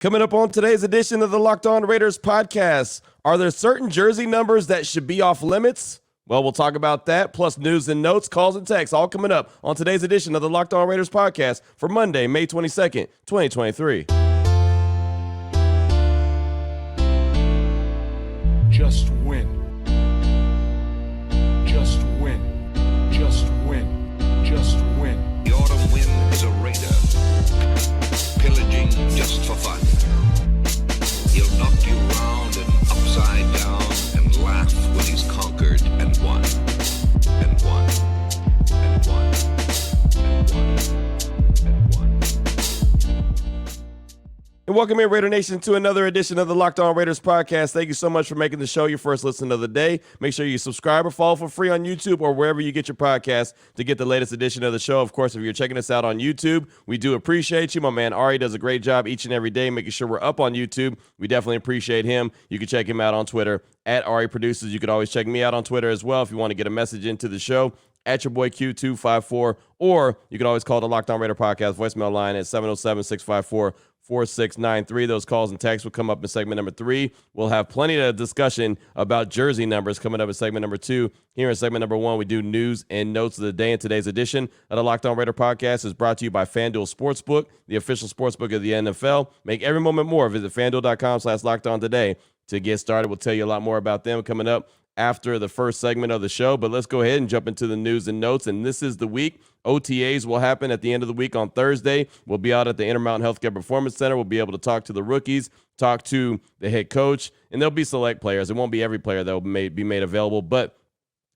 Coming up on today's edition of the Locked On Raiders podcast, are there certain jersey numbers that should be off limits? Well, we'll talk about that, plus news and notes, calls and texts, all coming up on today's edition of the Locked On Raiders podcast for Monday, May 22nd, 2023. Just win. Just win. Just win. Just win. The autumn wind is a raider, pillaging just for fun. He'll knock you round and upside down and laugh when he's conquered and won. And won. And won. And won. And won. And welcome in, Raider Nation, to another edition of the Locked On Raiders podcast. Thank you so much for making the show your first listen of the day. Make sure you subscribe or follow for free on YouTube or wherever you get your podcast to get the latest edition of the show. Of course, if you're checking us out on YouTube, we do appreciate you. My man Ari does a great job each and every day making sure we're up on YouTube. We definitely appreciate him. You can check him out on Twitter at Ari Produces. You could always check me out on Twitter as well if you want to get a message into the show at your boy Q254, or you can always call the Locked On Raider podcast voicemail line at 707-654-4693. Those calls and texts will come up in segment number 3. We'll have plenty of discussion about jersey numbers coming up in segment number 2. Here in segment number 1, we do news and notes of the day. And today's edition of the Locked On Raider podcast is brought to you by FanDuel Sportsbook, the official sportsbook of the NFL. Make every moment more. Visit FanDuel.com/LockedOn today to get started. We'll tell you a lot more about them coming up after the first segment of the show, but let's go ahead and jump into the news and notes. And this is the week. OTAs will happen at the end of the week on Thursday. We'll be out at the Intermountain Healthcare Performance Center. We'll be able to talk to the rookies, talk to the head coach, and there'll be select players. It won't be every player that will be made available, but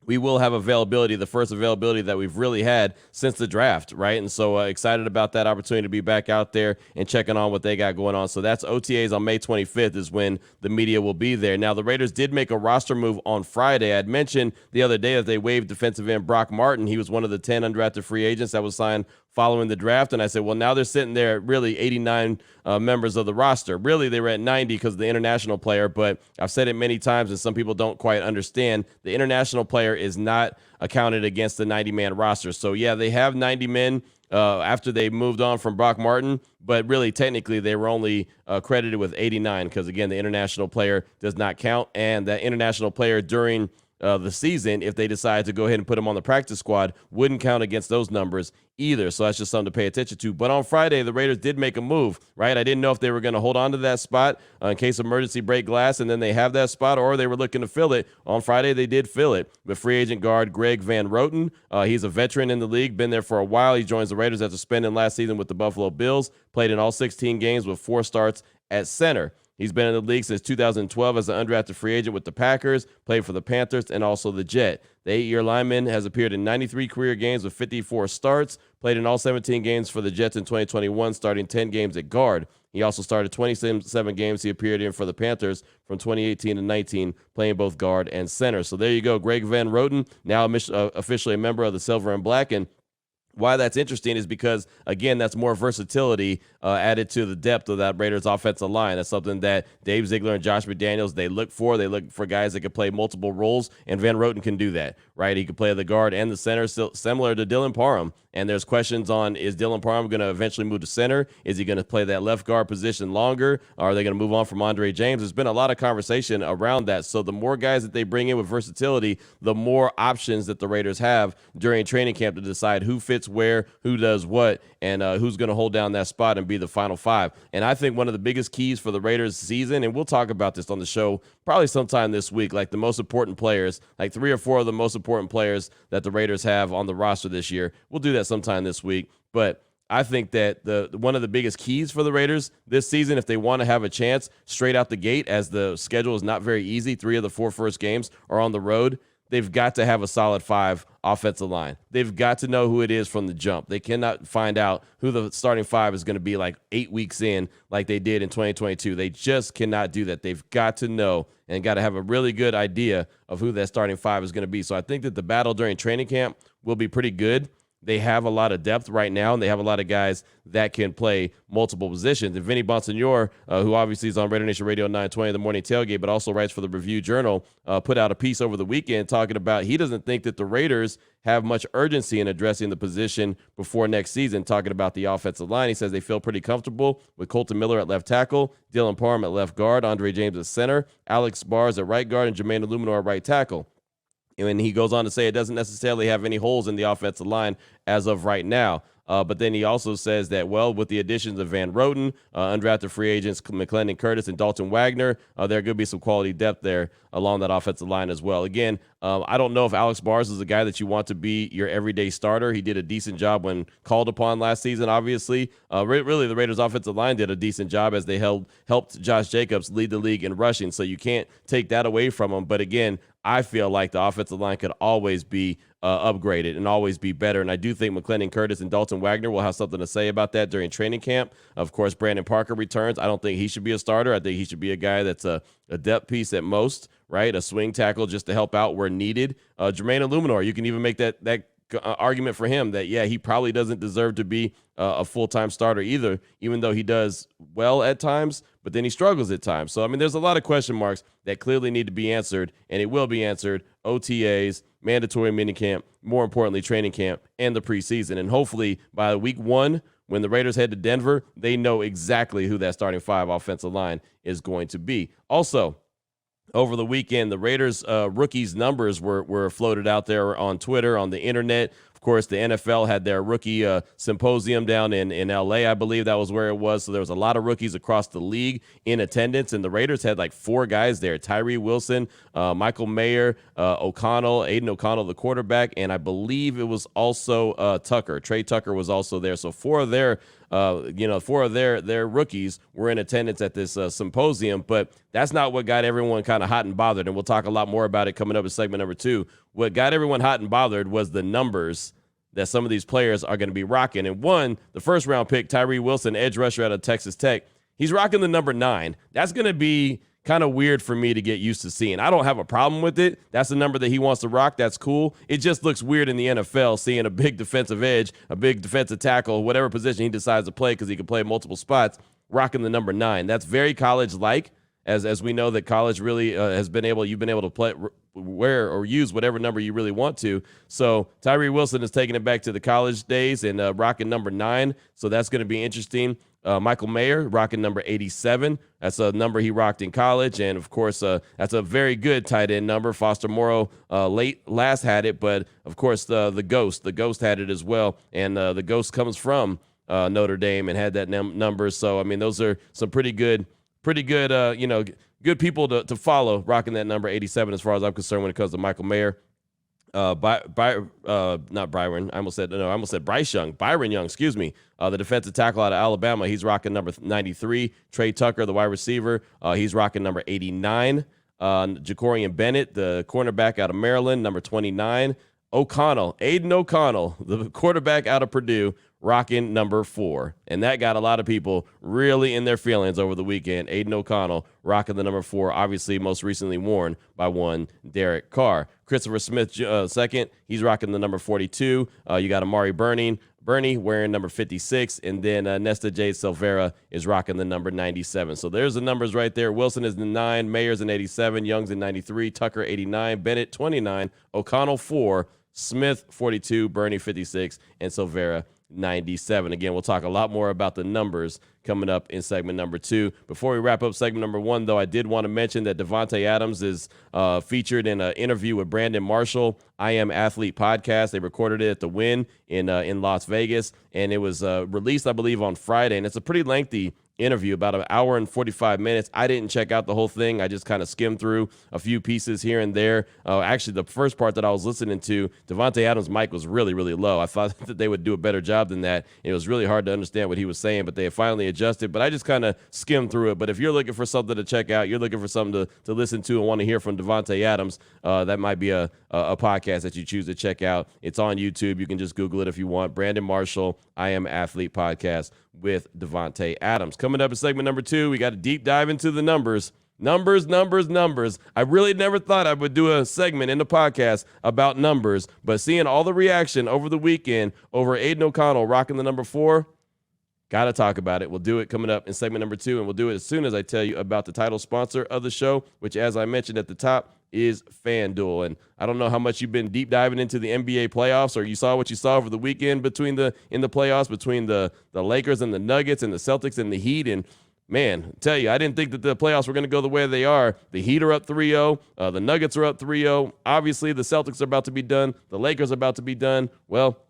we will have availability, the first availability that we've really had since the draft, right? And so excited about that opportunity to be back out there and checking on what they got going on. So that's OTAs on May 25th is when the media will be there. Now, the Raiders did make a roster move on Friday. I'd mentioned the other day that they waived defensive end Brock Martin. He was one of the 10 undrafted free agents that was signed following the draft, and I said, well, now they're sitting there at really 89 members of the roster. Really, they were at 90 because of the international player, but I've said it many times, and some people don't quite understand. The international player is not accounted against the 90-man roster. So, yeah, they have 90 men after they moved on from Brock Martin, but really, technically, they were only credited with 89 because, again, the international player does not count, and that international player during the season, if they decide to go ahead and put him on the practice squad, wouldn't count against those numbers either. So that's just something to pay attention to. But on Friday, the Raiders did make a move, right? I didn't know if they were going to hold on to that spot in case of emergency break glass, and then they have that spot, or they were looking to fill it. On Friday, they did fill it with free agent guard Greg Van Roten. He's a veteran in the league, been there for a while. He joins the Raiders after spending last season with the Buffalo Bills, played in all 16 games with 4 starts at center. He's been in the league since 2012 as an undrafted free agent with the Packers, played for the Panthers, and also the Jet. The 8-year lineman has appeared in 93 career games with 54 starts, played in all 17 games for the Jets in 2021, starting 10 games at guard. He also started 27 games he appeared in for the Panthers from 2018 to 19, playing both guard and center. So there you go, Greg Van Roten, now officially a member of the Silver and Black. And why that's interesting is because, again, that's more versatility added to the depth of that Raiders offensive line. That's something that Dave Ziegler and Josh McDaniels, they look for. They look for guys that can play multiple roles, and Van Roten can do that, right? He can play the guard and the center, similar to Dylan Parham. And there's questions on, is Dylan Parham going to eventually move to center? Is he going to play that left guard position longer? Are they going to move on from Andre James? There's been a lot of conversation around that. So the more guys that they bring in with versatility, the more options that the Raiders have during training camp to decide who fits where, who does what, and who's going to hold down that spot and be the final 5. And I think one of the biggest keys for the Raiders season, and we'll talk about this on the show probably sometime this week, like the most important players, like 3 or 4 of the most important players that the Raiders have on the roster this year. We'll do that sometime this week. But I think that one of the biggest keys for the Raiders this season, if they want to have a chance straight out the gate, as the schedule is not very easy, 3 of the 4 first games are on the road, they've got to have a solid 5 offensive line. They've got to know who it is from the jump. They cannot find out who the starting 5 is going to be like 8 weeks in like they did in 2022. They just cannot do that. They've got to know and got to have a really good idea of who that starting 5 is going to be. So I think that the battle during training camp will be pretty good. they have a lot of depth right now, and they have a lot of guys that can play multiple positions. And Vinny Bonsignor, who obviously is on Raider Nation Radio 920 The Morning Tailgate, but also writes for the Review Journal, put out a piece over the weekend talking about he doesn't think that the Raiders have much urgency in addressing the position before next season, talking about the offensive line. He says they feel pretty comfortable with Colton Miller at left tackle, Dylan Parham at left guard, Andre James at center, Alex Bars at right guard, and Jermaine Illuminor at right tackle. And he goes on to say it doesn't necessarily have any holes in the offensive line as of right now. But then he also says that, well, with the additions of Van Roten, undrafted free agents McClendon Curtis and Dalton Wagner, there are going to be some quality depth there along that offensive line as well. Again, I don't know if Alex Bars is a guy that you want to be your everyday starter. He did a decent job when called upon last season, obviously. Really, the Raiders' offensive line did a decent job as they helped Josh Jacobs lead the league in rushing, so you can't take that away from him. But again, I feel like the offensive line could always be upgraded and always be better. And I do think McClendon Curtis and Dalton Wagner will have something to say about that during training camp. Of course, Brandon Parker returns. I don't think he should be a starter. I think he should be a guy that's a depth piece at most, right? A swing tackle just to help out where needed. Jermaine Illuminor, you can even make that argument for him that, yeah, he probably doesn't deserve to be a full-time starter either, even though he does well at times, but then he struggles at times. So, I mean, there's a lot of question marks that clearly need to be answered, and it will be answered. OTAs, mandatory minicamp, more importantly, training camp, and the preseason. And hopefully by week 1, when the Raiders head to Denver, they know exactly who that starting 5 offensive line is going to be. Also, over the weekend, the Raiders' rookies' numbers were floated out there on Twitter, on the internet. Of course, the NFL had their rookie symposium down in L.A., I believe that was where it was. So there was a lot of rookies across the league in attendance, and the Raiders had like 4 guys there: Tyree Wilson, Michael Mayer, Aiden O'Connell, the quarterback, and I believe it was also Tucker. Trey Tucker was also there. So 4 of their their rookies were in attendance at this symposium, but that's not what got everyone kind of hot and bothered, and we'll talk a lot more about it coming up in segment number 2. What got everyone hot and bothered was the numbers that some of these players are going to be rocking. And one, the first-round pick, Tyree Wilson, edge rusher out of Texas Tech, he's rocking the number 9. That's going to be kind of weird for me to get used to seeing. I don't have a problem with it. That's the number that he wants to rock. That's cool. It just looks weird in the NFL seeing a big defensive edge, a big defensive tackle, whatever position he decides to play, because he can play multiple spots, rocking the number 9. That's very college-like, as we know that college really you've been able to play, wear or use whatever number you really want to. So Tyree Wilson is taking it back to the college days and rocking number 9. So that's going to be interesting. Michael Mayer rocking number 87. That's a number he rocked in college. And, of course, that's a very good tight end number. Foster Morrow last had it, but, of course, the Ghost had it as well. And the Ghost comes from Notre Dame and had that number. So, I mean, those are some pretty good, good people to follow, rocking that number 87 as far as I'm concerned when it comes to Michael Mayer. Not Byron. I almost said Bryce Young. Byron Young, excuse me. The defensive tackle out of Alabama, he's rocking number 93. Trey Tucker, the wide receiver, he's rocking number 89. Jacorian Bennett, the cornerback out of Maryland, number 29. Aiden O'Connell, the quarterback out of Purdue, rocking number 4. And that got a lot of people really in their feelings over the weekend. Aiden O'Connell rocking the number 4, obviously most recently worn by one Derek Carr. Christopher Smith, second, he's rocking the number 42. You got Amari Bernie wearing number 56, and then Nesta Jade Silvera is rocking the number 97. So there's the numbers right there. Wilson is the 9, Mayer's in 87, Young's in 93, Tucker 89, Bennett 29, O'Connell 4, Smith 42, Bernie 56, and Silvera 97. Again, we'll talk a lot more about the numbers coming up in segment number 2. Before we wrap up segment number 1, though, I did want to mention that Davante Adams is featured in an interview with Brandon Marshall, I Am Athlete podcast. They recorded it at the Wynn in Las Vegas, and it was released, I believe, on Friday, and it's a pretty lengthy interview, about an hour and 45 minutes. I didn't check out the whole thing. I just kind of skimmed through a few pieces here and there. Actually, the first part that I was listening to, Davante Adams' mic was really, really low. I thought that they would do a better job than that. It was really hard to understand what he was saying, but they finally adjusted. But I just kind of skimmed through it. But if you're looking for something to check out, you're looking for something to listen to and want to hear from Davante Adams, that might be a podcast that you choose to check out. It's on YouTube. You can just Google it if you want. Brandon Marshall, I Am Athlete podcast with Davante Adams. Coming up in segment number 2, we got a deep dive into the numbers. Numbers, numbers, numbers. I really never thought I would do a segment in the podcast about numbers, but seeing all the reaction over the weekend over Aiden OConnell rocking the number 4, got to talk about it. We'll do it coming up in segment number 2, and we'll do it as soon as I tell you about the title sponsor of the show, which, as I mentioned at the top, is FanDuel. And I don't know how much you've been deep diving into the NBA playoffs, or you saw what you saw over the weekend in the playoffs between the Lakers and the Nuggets and the Celtics and the Heat. And man, I tell you, I didn't think that the playoffs were going to go the way they are. The Heat are up 3-0. The Nuggets are up 3-0. Obviously, the Celtics are about to be done. The Lakers are about to be done. Well,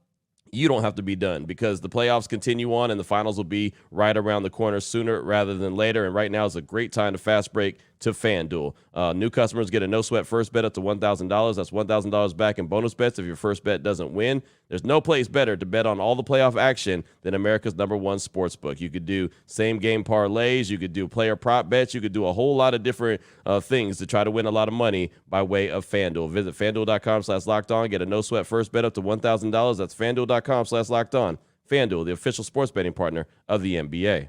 you don't have to be done because the playoffs continue on and the finals will be right around the corner sooner rather than later. And right now is a great time to fast break to FanDuel. New customers get a no-sweat first bet up to $1,000. That's $1,000 back in bonus bets if your first bet doesn't win. There's no place better to bet on all the playoff action than America's #1 sportsbook. You could do same-game parlays. You could do player prop bets. You could do a whole lot of different things to try to win a lot of money by way of FanDuel. Visit FanDuel.com/lockedon. Get a no-sweat first bet up to $1,000. That's FanDuel.com/lockedon. FanDuel, the official sports betting partner of the NBA.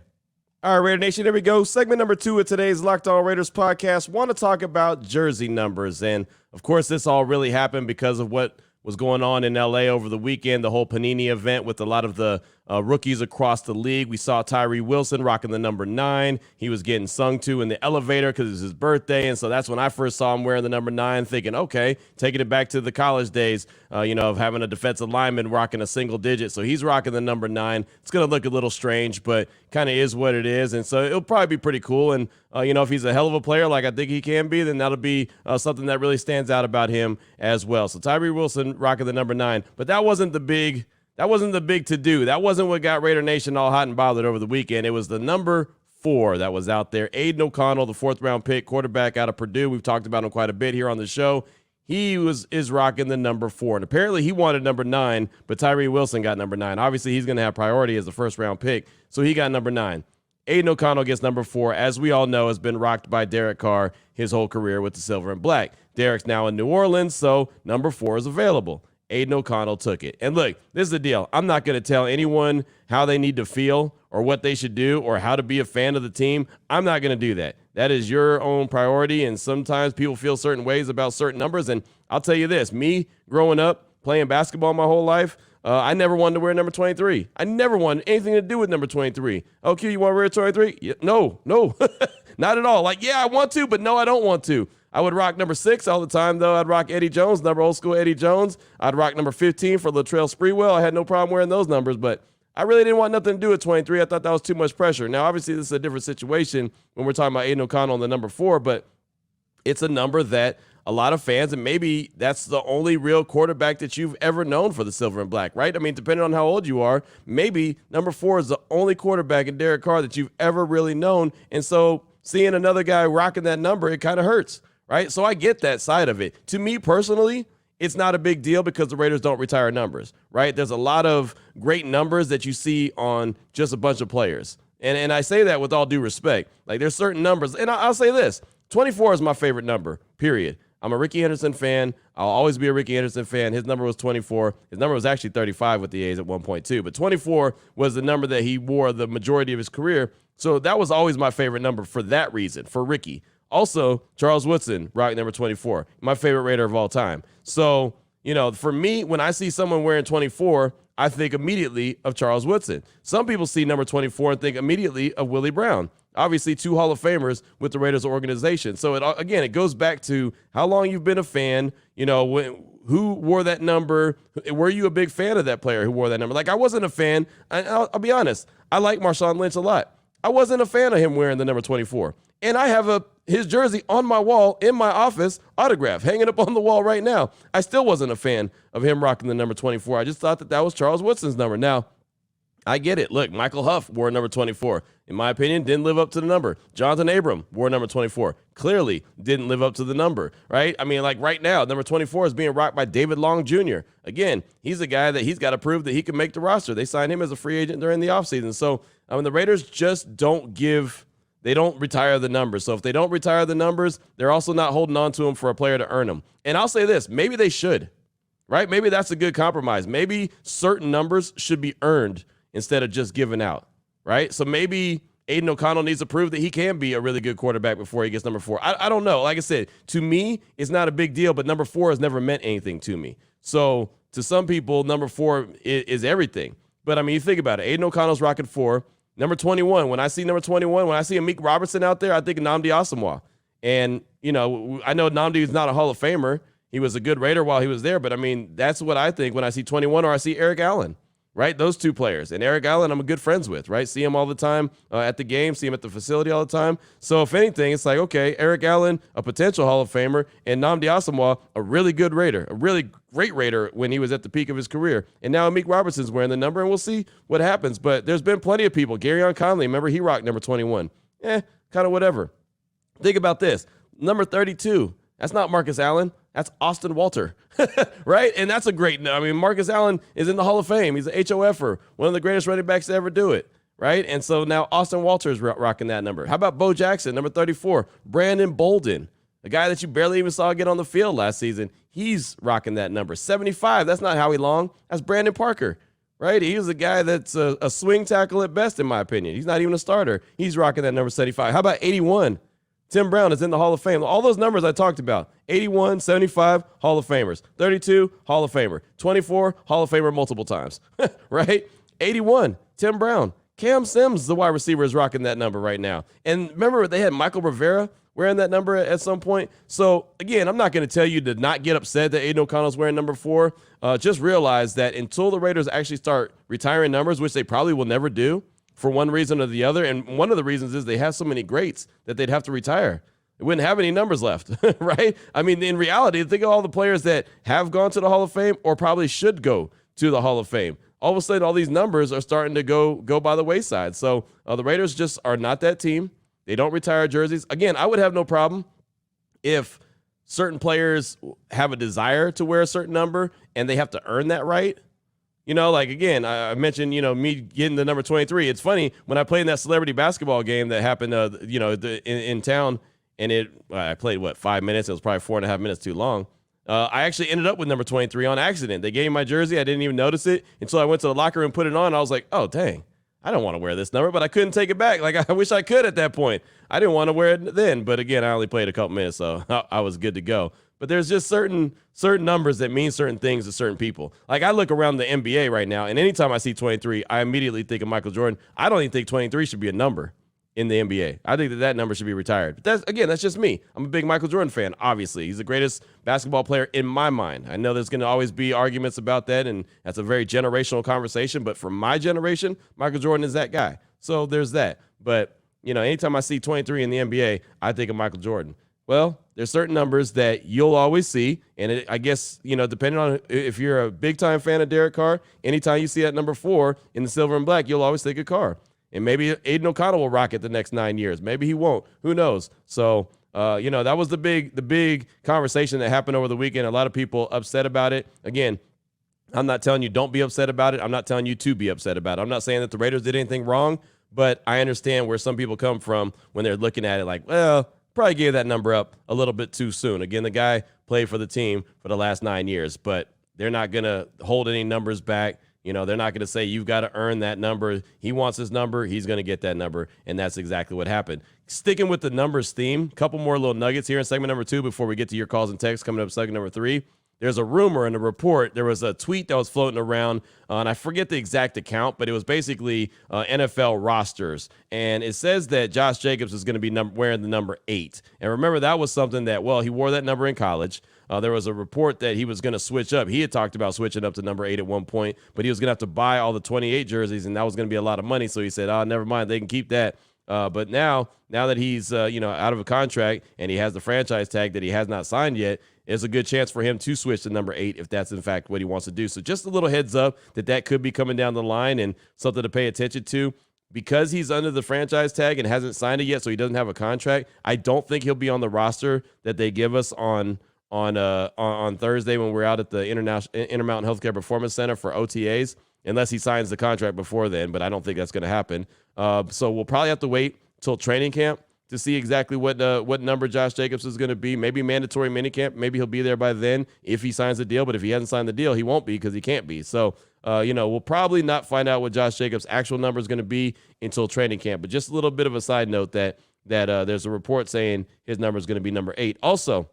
All right, Raider Nation, here we go. Segment number 2 of today's Locked On Raiders podcast. Want to talk about jersey numbers. And, of course, this all really happened because of what was going on in L.A. over the weekend, the whole Panini event with a lot of the rookies across the league. We saw Tyree Wilson rocking the number 9. He was getting sung to in the elevator because it was his birthday, and so that's when I first saw him wearing the number 9, thinking, okay, taking it back to the college days, of having a defensive lineman rocking a single digit. So he's rocking the number 9. It's going to look a little strange, but kind of is what it is, and so it'll probably be pretty cool. And, if he's a hell of a player like I think he can be, then that'll be something that really stands out about him as well. So Tyree Wilson rocking the number 9, but that wasn't the big to-do. That wasn't what got Raider Nation all hot and bothered over the weekend. It was the number 4 that was out there. Aiden OConnell, the 4th-round pick, quarterback out of Purdue. We've talked about him quite a bit here on the show. He is rocking the number 4. And apparently he wanted number 9, but Tyree Wilson got number 9. Obviously, he's going to have priority as the first-round pick, so he got number 9. Aiden OConnell gets number 4, as we all know, has been rocked by Derek Carr his whole career with the silver and black. Derek's now in New Orleans, so number 4 is available. Aiden OConnell took it. And look, this is the deal. I'm not going to tell anyone how they need to feel or what they should do or how to be a fan of the team. I'm not going to do that. That is your own priority, and sometimes people feel certain ways about certain numbers. And I'll tell you this, me growing up playing basketball my whole life, I never wanted to wear number 23. I never wanted anything to do with number 23. Oh, Q, you want to wear 23? Yeah, no, not at all. Like, yeah, I want to, but no, I don't want to. I would rock number 6 all the time, though. I'd rock Eddie Jones, number old school Eddie Jones. I'd rock number 15 for Latrell Sprewell. I had no problem wearing those numbers, but I really didn't want nothing to do with 23. I thought that was too much pressure. Now, obviously, this is a different situation when we're talking about Aiden OConnell on the number 4, but it's a number that a lot of fans, and maybe that's the only real quarterback that you've ever known for the silver and black, right? I mean, depending on how old you are, maybe number 4 is the only quarterback in Derek Carr that you've ever really known. And so seeing another guy rocking that number, it kind of hurts, right? So I get that side of it. To me personally, it's not a big deal because the Raiders don't retire numbers, right? There's a lot of great numbers that you see on just a bunch of players. And I say that with all due respect. Like, there's certain numbers, and I'll say this, 24 is my favorite number, period. I'm a Ricky Henderson fan. I'll always be a Ricky Henderson fan. His number was 24. His number was actually 35 with the A's at one point, too. But 24 was the number that he wore the majority of his career. So that was always my favorite number for that reason, for Ricky. Also, Charles Woodson, rock number 24, my favorite Raider of all time. So, for me, when I see someone wearing 24, I think immediately of Charles Woodson. Some people see number 24 and think immediately of Willie Brown. Obviously, 2 Hall of Famers with the Raiders organization. So, it goes back to how long you've been a fan, who wore that number. Were you a big fan of that player who wore that number? Like, I wasn't a fan. I'll be honest. I like Marshawn Lynch a lot. I wasn't a fan of him wearing the number 24. And I have his jersey on my wall in my office, autograph, hanging up on the wall right now. I still wasn't a fan of him rocking the number 24. I just thought that was Charles Woodson's number. Now, I get it. Look, Michael Huff wore number 24. In my opinion, didn't live up to the number. Jonathan Abram wore number 24. Clearly didn't live up to the number, right? I mean, like right now, number 24 is being rocked by David Long Jr. Again, he's a guy that he's got to prove that he can make the roster. They signed him as a free agent during the offseason. So, the Raiders just don't retire the numbers. So if they don't retire the numbers, they're also not holding on to them for a player to earn them. And I'll say this, maybe they should, right? Maybe that's a good compromise. Maybe certain numbers should be earned instead of just given out, right? So maybe Aiden OConnell needs to prove that he can be a really good quarterback before he gets number 4. I don't know. Like I said, to me, it's not a big deal, but number 4 has never meant anything to me. So to some people, number 4 is everything. But, I mean, you think about it. Aiden O'Connell's rocking 4. Number 21, when I see number 21, when I see Amik Robertson out there, I think of Nnamdi Asomugha. And, you know, I know Nnamdi is not a Hall of Famer. He was a good Raider while he was there. But, I mean, that's what I think when I see 21 or I see Eric Allen. Right? Those two players. And Eric Allen, I'm a good friends with, right? See him all the time at the game, see him at the facility all the time. So if anything, it's like, okay, Eric Allen, a potential Hall of Famer, and Nnamdi Asomugha, a really good Raider, a really great Raider when he was at the peak of his career. And now Amik Robertson's wearing the number, and we'll see what happens. But there's been plenty of people. Garyon Conley, remember, he rocked number 21. Kind of whatever. Think about this. Number 32, that's not Marcus Allen. That's Austin Walter, right? And that's a great, I mean, Marcus Allen is in the Hall of Fame. He's an HOFer, one of the greatest running backs to ever do it, right? And so now Austin Walter is rocking that number. How about Bo Jackson, number 34? Brandon Bolden, a guy that you barely even saw get on the field last season. He's rocking that number. 75, that's not Howie Long. That's Brandon Parker, right? He was a guy that's a swing tackle at best, in my opinion. He's not even a starter. He's rocking that number 75. How about 81? Tim Brown is in the Hall of Fame. All those numbers I talked about, 81, 75, Hall of Famers. 32, Hall of Famer. 24, Hall of Famer multiple times, right? 81, Tim Brown. Cam Sims, the wide receiver, is rocking that number right now. And remember, they had Michael Rivera wearing that number at some point. So, again, I'm not going to tell you to not get upset that Aiden O'Connell's wearing number 4. Just realize that until the Raiders actually start retiring numbers, which they probably will never do, for one reason or the other. And one of the reasons is they have so many greats that they'd have to retire. They wouldn't have any numbers left, right? I mean, in reality, think of all the players that have gone to the Hall of Fame or probably should go to the Hall of Fame. All of a sudden, all these numbers are starting to go by the wayside. So the Raiders just are not that team. They don't retire jerseys. Again, I would have no problem if certain players have a desire to wear a certain number and they have to earn that right. You know, like, again, I mentioned, you know, me getting the number 23. It's funny, when I played in that celebrity basketball game that happened, you know, in town, and I played, 5 minutes? It was probably 4.5 minutes too long. I actually ended up with number 23 on accident. They gave me my jersey. I didn't even notice it until I went to the locker room and put it on. I was like, oh, dang, I don't want to wear this number, but I couldn't take it back. Like, I wish I could at that point. I didn't want to wear it then, but again, I only played a couple minutes, so I was good to go. But there's just certain numbers that mean certain things to certain people. Like, I look around the NBA right now, and anytime I see 23, I immediately think of Michael Jordan. I don't even think 23 should be a number in the NBA. I think that number should be retired. But that's just me. I'm a big Michael Jordan fan, obviously. He's the greatest basketball player in my mind. I know there's going to always be arguments about that, and that's a very generational conversation. But for my generation, Michael Jordan is that guy. So there's that. But, you know, anytime I see 23 in the NBA, I think of Michael Jordan. Well, there's certain numbers that you'll always see, and I guess, you know, depending on if you're a big-time fan of Derek Carr, anytime you see that number 4 in the silver and black, you'll always think of Carr. And maybe Aiden O'Connell will rock it the next 9 years. Maybe he won't. Who knows? So, you know, that was the big conversation that happened over the weekend. A lot of people upset about it. Again, I'm not telling you don't be upset about it. I'm not telling you to be upset about it. I'm not saying that the Raiders did anything wrong, but I understand where some people come from when they're looking at it like, well, probably gave that number up a little bit too soon. Again, the guy played for the team for the last 9 years, but they're not going to hold any numbers back. You know, they're not going to say you've got to earn that number. He wants his number. He's going to get that number, and that's exactly what happened. Sticking with the numbers theme, a couple more little nuggets here in segment number 2 before we get to your calls and texts coming up segment number 3. There's a rumor and a report. There was a tweet that was floating around, and I forget the exact account, but it was basically NFL rosters. And it says that Josh Jacobs is going to be wearing the number 8. And remember, that was something that, well, he wore that number in college. There was a report that he was going to switch up. He had talked about switching up to number 8 at one point, but he was going to have to buy all the 28 jerseys, and that was going to be a lot of money. So he said, oh, never mind, they can keep that. But now that he's out of a contract and he has the franchise tag that he has not signed yet, there's a good chance for him to switch to number 8 if that's in fact what he wants to do. So just a little heads up that could be coming down the line and something to pay attention to. Because he's under the franchise tag and hasn't signed it yet, so he doesn't have a contract, I don't think he'll be on the roster that they give us on Thursday when we're out at the Intermountain Healthcare Performance Center for OTAs, unless he signs the contract before then, but I don't think that's going to happen. So we'll probably have to wait till training camp to see exactly what number Josh Jacobs is going to be. Maybe mandatory minicamp. Maybe he'll be there by then if he signs the deal, but if he hasn't signed the deal, he won't be because he can't be. So we'll probably not find out what Josh Jacobs' actual number is going to be until training camp. But just a little bit of a side note that there's a report saying his number is going to be number 8. Also,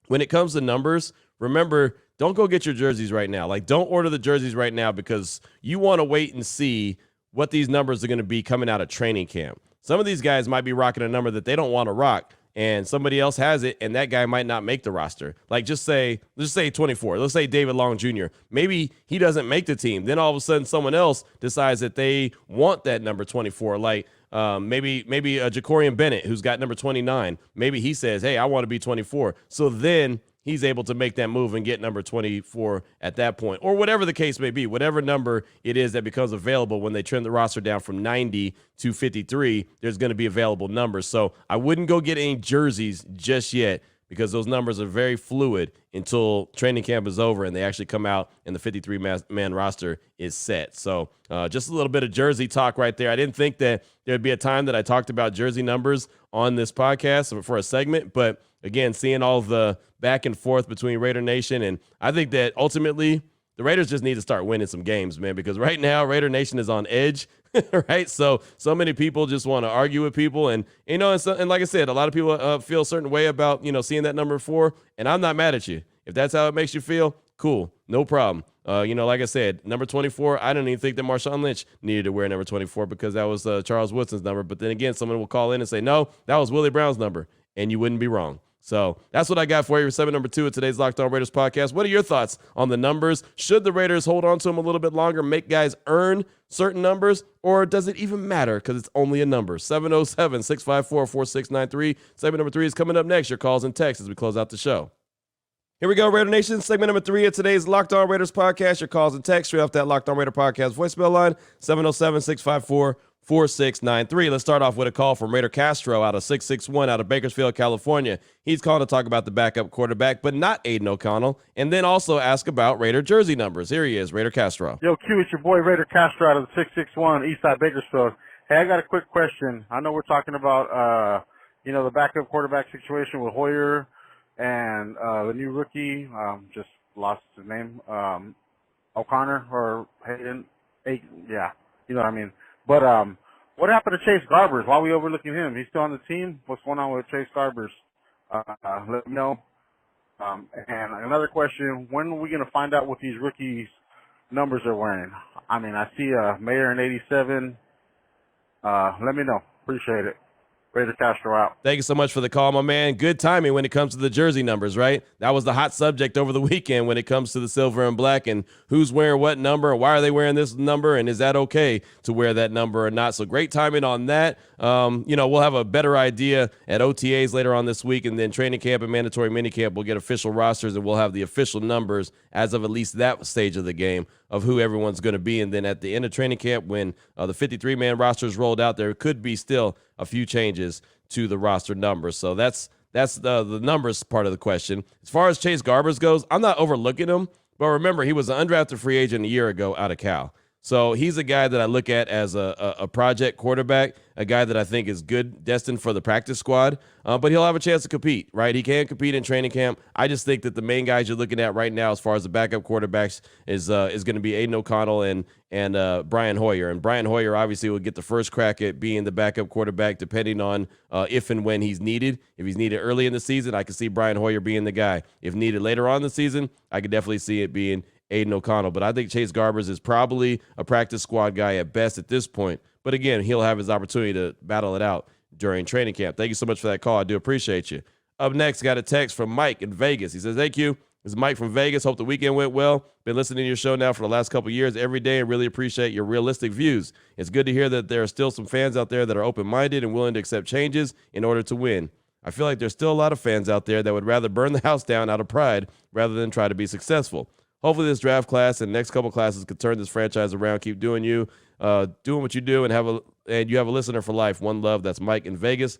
when it comes to numbers, remember, don't go get your jerseys right now. Like, don't order the jerseys right now because you want to wait and see what these numbers are going to be coming out of training camp. Some of these guys might be rocking a number that they don't want to rock, and somebody else has it, and that guy might not make the roster. Like, let's say 24. Let's say David Long Jr. Maybe he doesn't make the team. Then all of a sudden someone else decides that they want that number 24. Like, maybe a Jacorian Bennett who's got number 29. Maybe he says, hey, I want to be 24. So then he's able to make that move and get number 24 at that point, or whatever the case may be, whatever number it is that becomes available when they trim the roster down from 90 to 53, there's going to be available numbers. So I wouldn't go get any jerseys just yet because those numbers are very fluid until training camp is over and they actually come out and the 53-man roster is set. So just a little bit of jersey talk right there. I didn't think that there'd be a time that I talked about jersey numbers on this podcast for a segment, but again, seeing all the back and forth between Raider Nation, and I think that ultimately the Raiders just need to start winning some games, man, because right now Raider Nation is on edge, right? So many people just want to argue with people, and and like I said, a lot of people feel a certain way about seeing that number 4, and I'm not mad at you. If that's how it makes you feel, cool, no problem. Like I said, number 24, I don't even think that Marshawn Lynch needed to wear number 24 because that was Charles Woodson's number. But then again, someone will call in and say, no, that was Willie Brown's number, and you wouldn't be wrong. So that's what I got for you for segment number 2 of today's Locked On Raiders podcast. What are your thoughts on the numbers? Should the Raiders hold on to them a little bit longer, make guys earn certain numbers, or does it even matter because it's only a number? 707-654-4693. Segment number 3 is coming up next. Your calls and texts as we close out the show. Here we go, Raider Nation. Segment number 3 of today's Locked On Raiders podcast. Your calls and texts straight off that Locked On Raider podcast voicemail line, 707-654-4693. Let's start off with a call from Raider Castro out of 661 out of Bakersfield, California. He's calling to talk about the backup quarterback, but not Aiden O'Connell, and then also ask about Raider jersey numbers. Here he is, Raider Castro. Yo, Q, it's your boy Raider Castro out of the 661 Eastside Bakersfield. Hey, I got a quick question. I know we're talking about, the backup quarterback situation with Hoyer and the new rookie, just lost his name, O'Connor or Hayden. Yeah, you know what I mean. But what happened to Chase Garbers? Why are we overlooking him? He's still on the team? What's going on with Chase Garbers? Let me know. And another question, when are we going to find out what these rookies' numbers are wearing? I mean, I see Mayer in 87. Let me know. Appreciate it. Raider Castro out. Thank you so much for the call, my man. Good timing when it comes to the jersey numbers, right? That was the hot subject over the weekend when it comes to the silver and black and who's wearing what number and why are they wearing this number and is that okay to wear that number or not? So great timing on that. We'll have a better idea at OTAs later on this week, and then training camp and mandatory minicamp we'll get official rosters and we'll have the official numbers as of at least that stage of the game of who everyone's going to be. And then at the end of training camp, when the 53-man roster is rolled out, there could be still a few changes to the roster numbers. So that's the numbers part of the question. As far as Chase Garbers goes, I'm not overlooking him, but remember, he was an undrafted free agent a year ago out of Cal. So he's a guy that I look at as a project quarterback, a guy that I think is good, destined for the practice squad, but he'll have a chance to compete, right? He can compete in training camp. I just think that the main guys you're looking at right now as far as the backup quarterbacks is going to be Aiden O'Connell and Brian Hoyer. And Brian Hoyer obviously will get the first crack at being the backup quarterback depending on if and when he's needed. If he's needed early in the season, I can see Brian Hoyer being the guy. If needed later on in the season, I could definitely see it being Aiden O'Connell. But I think Chase Garbers is probably a practice squad guy at best at this point. But again, he'll have his opportunity to battle it out during training camp. Thank you so much for that call. I do appreciate you. Up next, got a text from Mike in Vegas. He says, "Hey, Q, this is Mike from Vegas. Hope the weekend went well. Been listening to your show now for the last couple of years every day and really appreciate your realistic views. It's good to hear that there are still some fans out there that are open-minded and willing to accept changes in order to win. I feel like there's still a lot of fans out there that would rather burn the house down out of pride rather than try to be successful. Hopefully this draft class and next couple classes could turn this franchise around. Keep doing doing what you do, and you have a listener for life. One love." That's Mike in Vegas.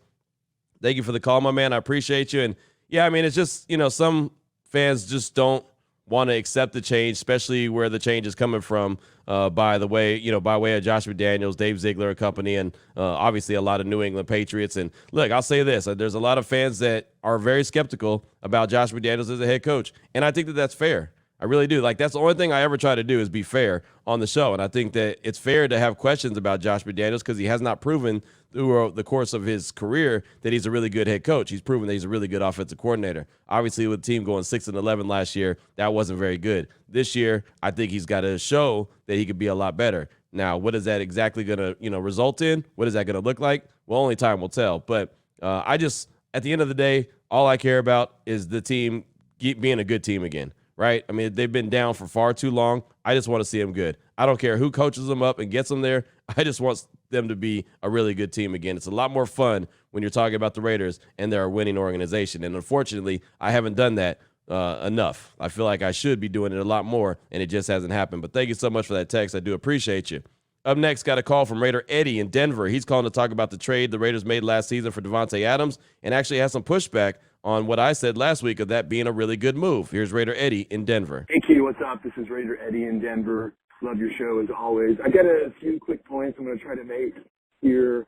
Thank you for the call, my man. I appreciate you. And yeah, I mean, it's just, some fans just don't want to accept the change, especially where the change is coming from by way of Josh McDaniels, Dave Ziegler and company, and obviously a lot of New England Patriots. And look, I'll say this. There's a lot of fans that are very skeptical about Josh McDaniels as a head coach, and I think that that's fair. I really do. Like, that's the only thing I ever try to do is be fair on the show. And I think that it's fair to have questions about Josh McDaniels because he has not proven through the course of his career that he's a really good head coach. He's proven that he's a really good offensive coordinator. Obviously, with the team going 6-11 last year, that wasn't very good. This year, I think he's got to show that he could be a lot better. Now, what is that exactly going to, result in? What is that going to look like? Well, only time will tell. But at the end of the day, all I care about is the team being a good team again. Right? I mean, they've been down for far too long. I just want to see them good. I don't care who coaches them up and gets them there. I just want them to be a really good team again. It's a lot more fun when you're talking about the Raiders and they're a winning organization. And unfortunately, I haven't done that enough. I feel like I should be doing it a lot more, and it just hasn't happened. But thank you so much for that text. I do appreciate you. Up next, got a call from Raider Eddie in Denver. He's calling to talk about the trade the Raiders made last season for Davante Adams and actually has some pushback on what I said last week of that being a really good move. Here's Raider Eddie in Denver. Hey, Q, what's up? This is Raider Eddie in Denver. Love your show as always. I got a few quick points I'm going to try to make here.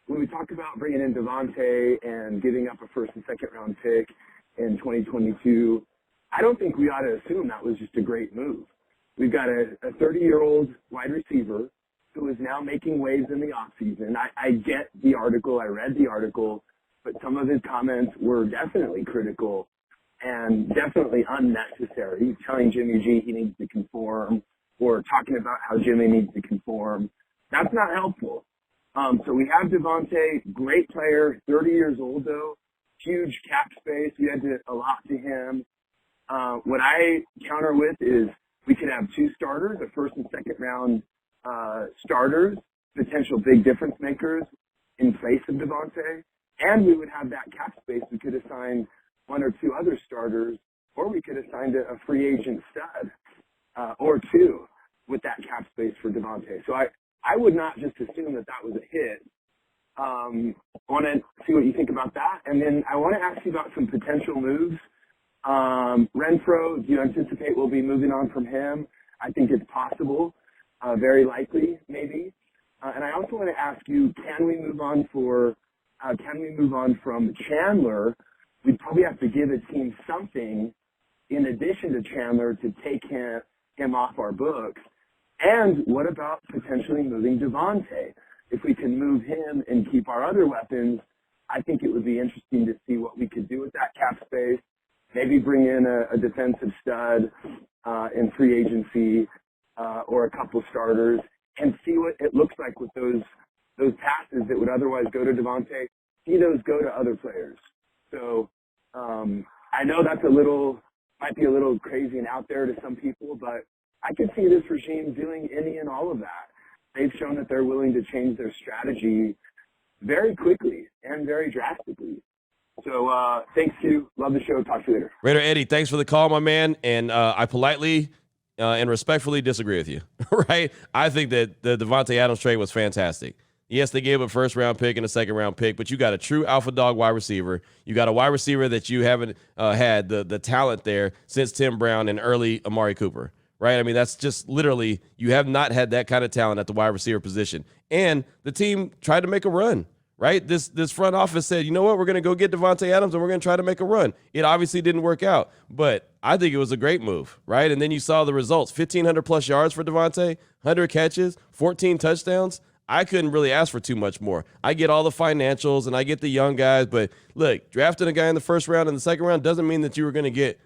When we talk about bringing in Davante and giving up a first and second round pick in 2022, I don't think we ought to assume that was just a great move. We've got a 30-year-old wide receiver who is now making waves in the offseason. I get the article. I read the article. But some of his comments were definitely critical and definitely unnecessary, telling Jimmy G he needs to conform or talking about how Jimmy needs to conform. That's not helpful. So we have Davante, great player, 30 years old though, huge cap space. We had to allot to him. What I counter with is we could have two starters, a first and second round starters, potential big difference makers in place of Davante. And we would have that cap space. We could assign one or two other starters, or we could assign a free agent stud or two with that cap space for Davante. So I would not just assume that was a hit. I want to see what you think about that. And then I want to ask you about some potential moves. Renfro, do you anticipate we'll be moving on from him? I think it's possible, very likely, maybe. And I also want to ask you, can we move on from Chandler? We'd probably have to give a team something in addition to Chandler to take him off our books. And what about potentially moving Davante? If we can move him and keep our other weapons, I think it would be interesting to see what we could do with that cap space. Maybe bring in a defensive stud in free agency or a couple starters and see what it looks like with those passes that would otherwise go to Davante, see those go to other players. So I know that's might be a little crazy and out there to some people, but I could see this regime doing any and all of that. They've shown that they're willing to change their strategy very quickly and very drastically. So thanks, Q. Love the show. Talk to you later. Raider Eddie, thanks for the call, my man. And I politely and respectfully disagree with you, right? I think that the Davante Adams trade was fantastic. Yes, they gave a first-round pick and a second-round pick, but you got a true alpha dog wide receiver. You got a wide receiver that you haven't had the talent there since Tim Brown and early Amari Cooper, right? I mean, that's just literally you have not had that kind of talent at the wide receiver position. And the team tried to make a run, right? This front office said, you know what, we're going to go get Davante Adams and we're going to try to make a run. It obviously didn't work out, but I think it was a great move, right? And then you saw the results, 1,500-plus yards for Davante, 100 catches, 14 touchdowns. I couldn't really ask for too much more. I get all the financials and I get the young guys, but look, drafting a guy in the first round and the second round doesn't mean that you were going to get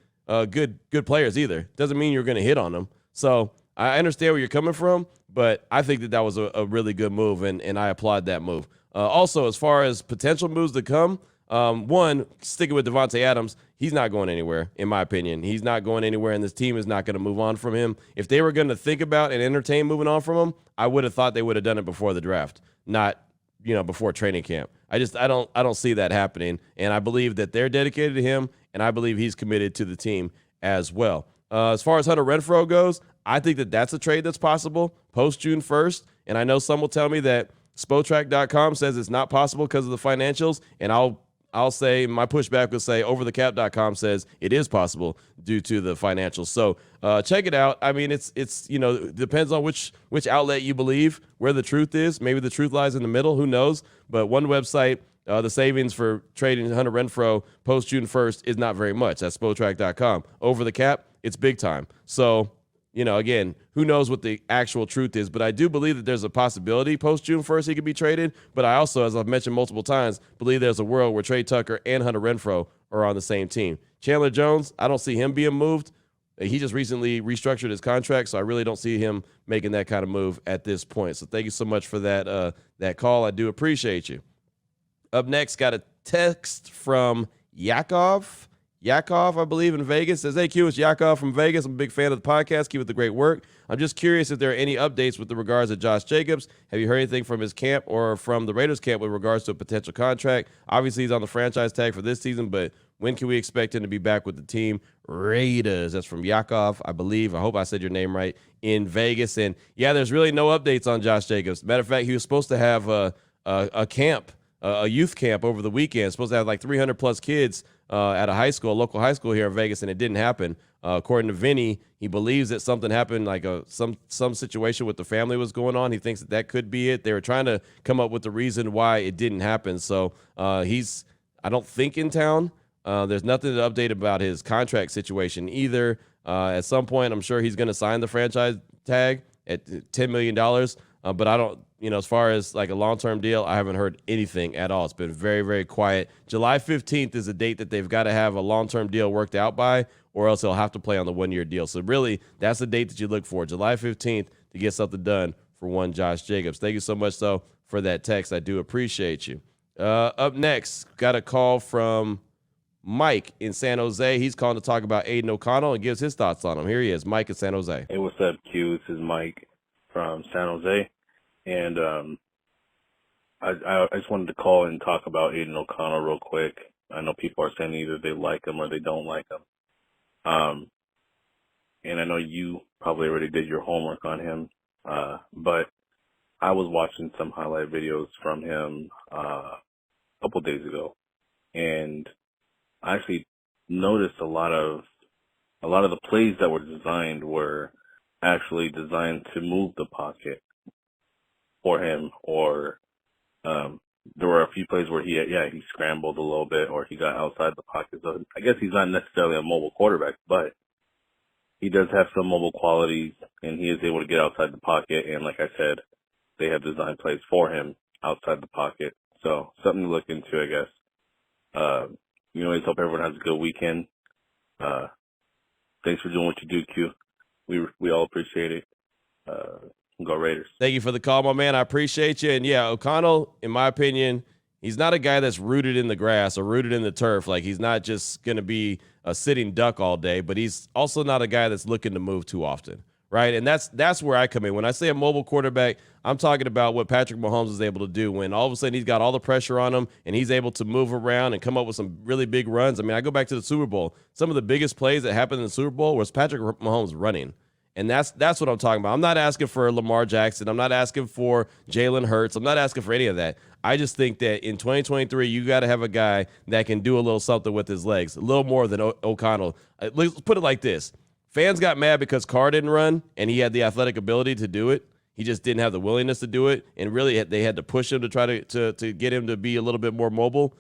good players either. Doesn't mean you're going to hit on them. So I understand where you're coming from, but I think that was a really good move, and I applaud that move. Also, as far as potential moves to come, one, sticking with Davante Adams, he's not going anywhere, in my opinion. He's not going anywhere, and this team is not going to move on from him. If they were going to think about and entertain moving on from him, I would have thought they would have done it before the draft, not before training camp. I don't see that happening, and I believe that they're dedicated to him, and I believe he's committed to the team as well. As far as Hunter Renfrow goes, I think that that's a trade that's possible post June 1st, and I know some will tell me that Spotrac.com says it's not possible because of the financials, and I'll say my pushback will say overthecap.com says it is possible due to the financials. So check it out. I mean, it's depends on which outlet you believe, where the truth is. Maybe the truth lies in the middle. Who knows? But one website, the savings for trading Hunter Renfrow post June 1st is not very much. That's Spotrac.com. Over the cap, it's big time. So, again, who knows what the actual truth is, but I do believe that there's a possibility post June 1st he could be traded. But I also, as I've mentioned multiple times, believe there's a world where Trey Tucker and Hunter Renfrow are on the same team. Chandler Jones, I don't see him being moved. He just recently restructured his contract, so I really don't see him making that kind of move at this point. So thank you so much for that call. I do appreciate you. Up next, got a text from Yakov, I believe, in Vegas. Says, hey, Q, it's Yakov from Vegas. I'm a big fan of the podcast. Keep up the great work. I'm just curious if there are any updates with the regards to Josh Jacobs. Have you heard anything from his camp or from the Raiders camp with regards to a potential contract? Obviously, he's on the franchise tag for this season, but when can we expect him to be back with the team? Raiders. That's from Yakov, I believe. I hope I said your name right, in Vegas. And, yeah, there's really no updates on Josh Jacobs. Matter of fact, he was supposed to have a camp, a youth camp over the weekend. Supposed to have like 300-plus kids at a local high school here in Vegas, and it didn't happen. According to Vinny, he believes that something happened, like some situation with the family was going on. He thinks that could be it. They were trying to come up with the reason why it didn't happen. So he's, I don't think, in town. There's nothing to update about his contract situation either. At some point, I'm sure he's going to sign the franchise tag at $10 million. But I don't, as far as like a long-term deal, I haven't heard anything at all. It's been very, very quiet. July 15th is a date that they've got to have a long-term deal worked out by, or else he'll have to play on the one-year deal. So really, that's the date that you look for, July 15th, to get something done for one Josh Jacobs. Thank you so much, though, for that text. I do appreciate you. Up next, got a call from Mike in San Jose. He's calling to talk about Aiden OConnell and gives his thoughts on him. Here he is, Mike in San Jose. Hey, what's up, Q? This is Mike from San Jose. And I just wanted to call and talk about Aiden OConnell real quick. I know people are saying either they like him or they don't like him. And I know you probably already did your homework on him, but I was watching some highlight videos from him a couple days ago, and I actually noticed a lot of the plays that were designed were actually designed to move the pocket for him, or there were a few plays where he scrambled a little bit, or he got outside the pocket. So I guess he's not necessarily a mobile quarterback, but he does have some mobile qualities, and he is able to get outside the pocket. And like I said, they have designed plays for him outside the pocket. So something to look into, I guess. I hope everyone has a good weekend. Thanks for doing what you do, Q. We all appreciate it. Go Raiders. Thank you for the call, my man. I appreciate you. And, yeah, O'Connell, in my opinion, he's not a guy that's rooted in the grass or rooted in the turf. Like, he's not just going to be a sitting duck all day, but he's also not a guy that's looking to move too often, right? And that's where I come in. When I say a mobile quarterback, I'm talking about what Patrick Mahomes is able to do when all of a sudden he's got all the pressure on him and he's able to move around and come up with some really big runs. I mean, I go back to the Super Bowl. Some of the biggest plays that happened in the Super Bowl was Patrick Mahomes running. And that's what I'm talking about. I'm not asking for Lamar Jackson. I'm not asking for Jalen Hurts. I'm not asking for any of that. I just think that in 2023, you got to have a guy that can do a little something with his legs, a little more than O'Connell. Let's put it like this. Fans got mad because Carr didn't run, and he had the athletic ability to do it. He just didn't have the willingness to do it, and really they had to push him to try to get him to be a little bit more mobile.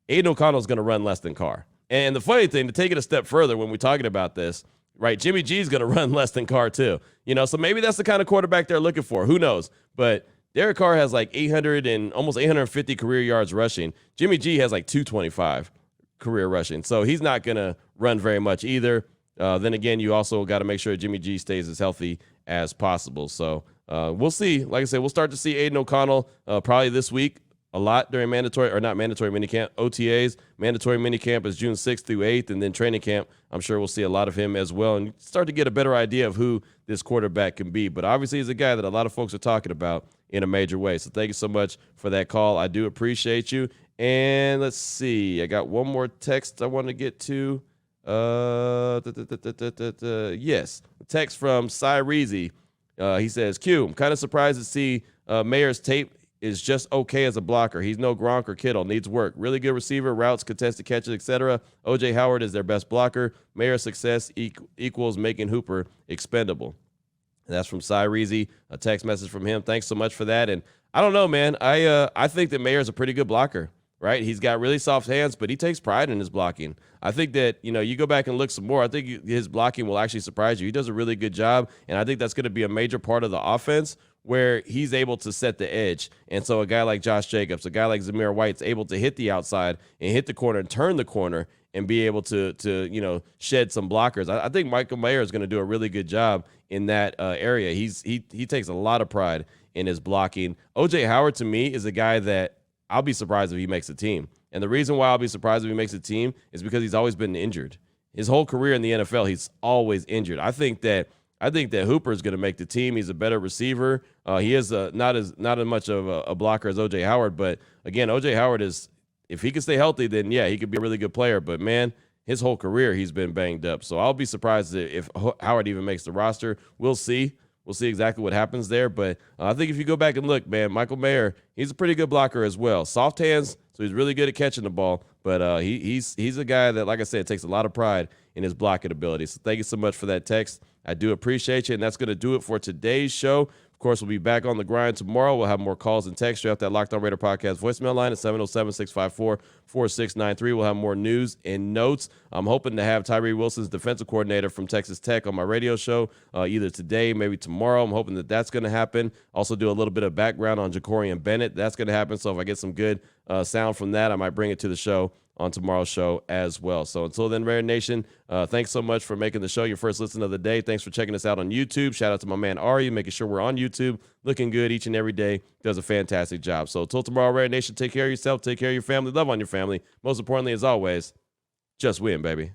Aiden O'Connell's going to run less than Carr. And the funny thing, to take it a step further when we're talking about this, right, Jimmy G's going to run less than Carr too. So maybe that's the kind of quarterback they're looking for. Who knows? But Derek Carr has like 800 and almost 850 career yards rushing. Jimmy G has like 225 career rushing. So he's not going to run very much either. Then again, you also got to make sure Jimmy G stays as healthy as possible. So we'll see. Like I said, we'll start to see Aiden O'Connell probably this week a lot during not mandatory minicamp, OTAs. Mandatory minicamp is June 6th through 8th, and then training camp, I'm sure we'll see a lot of him as well and start to get a better idea of who this quarterback can be. But obviously he's a guy that a lot of folks are talking about in a major way. So thank you so much for that call. I do appreciate you. And let's see. I got one more text I want to get to. Yes, text from Cyrese. He says, Q, I'm kind of surprised to see Mayer's tape is just okay as a blocker. He's no Gronk or Kittle. Needs work. Really good receiver, routes, contested catches, etc. O.J. Howard is their best blocker. Mayer's success equals making Hooper expendable. And that's from Cyrese, a text message from him. Thanks so much for that. And I don't know, man. I think that Mayer's a pretty good blocker. right? He's got really soft hands, but he takes pride in his blocking. I think that, you go back and look some more. I think his blocking will actually surprise you. He does a really good job, and I think that's going to be a major part of the offense where he's able to set the edge. And so a guy like Josh Jacobs, a guy like Zamir White's able to hit the outside and hit the corner and turn the corner and be able to shed some blockers. I think Michael Mayer is going to do a really good job in that area. He takes a lot of pride in his blocking. O.J. Howard, to me, is a guy that I'll be surprised if he makes a team. And the reason why I'll be surprised if he makes a team is because he's always been injured. His whole career in the NFL, he's always injured. I think that Hooper is going to make the team. He's a better receiver. He is not as much of a blocker as O.J. Howard. But, again, O.J. Howard is, if he can stay healthy, then, yeah, he could be a really good player. But, man, his whole career he's been banged up. So I'll be surprised if Howard even makes the roster. We'll see. We'll see exactly what happens there. But I think if you go back and look, man, Michael Mayer, he's a pretty good blocker as well. Soft hands, so he's really good at catching the ball. But he's a guy that, like I said, takes a lot of pride in his blocking ability. So thank you so much for that text. I do appreciate you, and that's going to do it for today's show. Of course, we'll be back on the grind tomorrow. We'll have more calls and texts. You have that Locked On Raider podcast voicemail line at 707-654-4693. We'll have more news and notes. I'm hoping to have Tyree Wilson's defensive coordinator from Texas Tech on my radio show either today, maybe tomorrow. I'm hoping that that's going to happen. Also do a little bit of background on Jacorian Bennett. That's going to happen. So if I get some good sound from that, I might bring it to the show on tomorrow's show as well. So until then, Raider Nation, thanks so much for making the show your first listen of the day. Thanks for checking us out on YouTube. Shout out to my man Ari, making sure we're on YouTube, looking good each and every day. Does a fantastic job. So until tomorrow, Raider Nation, take care of yourself, take care of your family, love on your family. Most importantly, as always, just win, baby.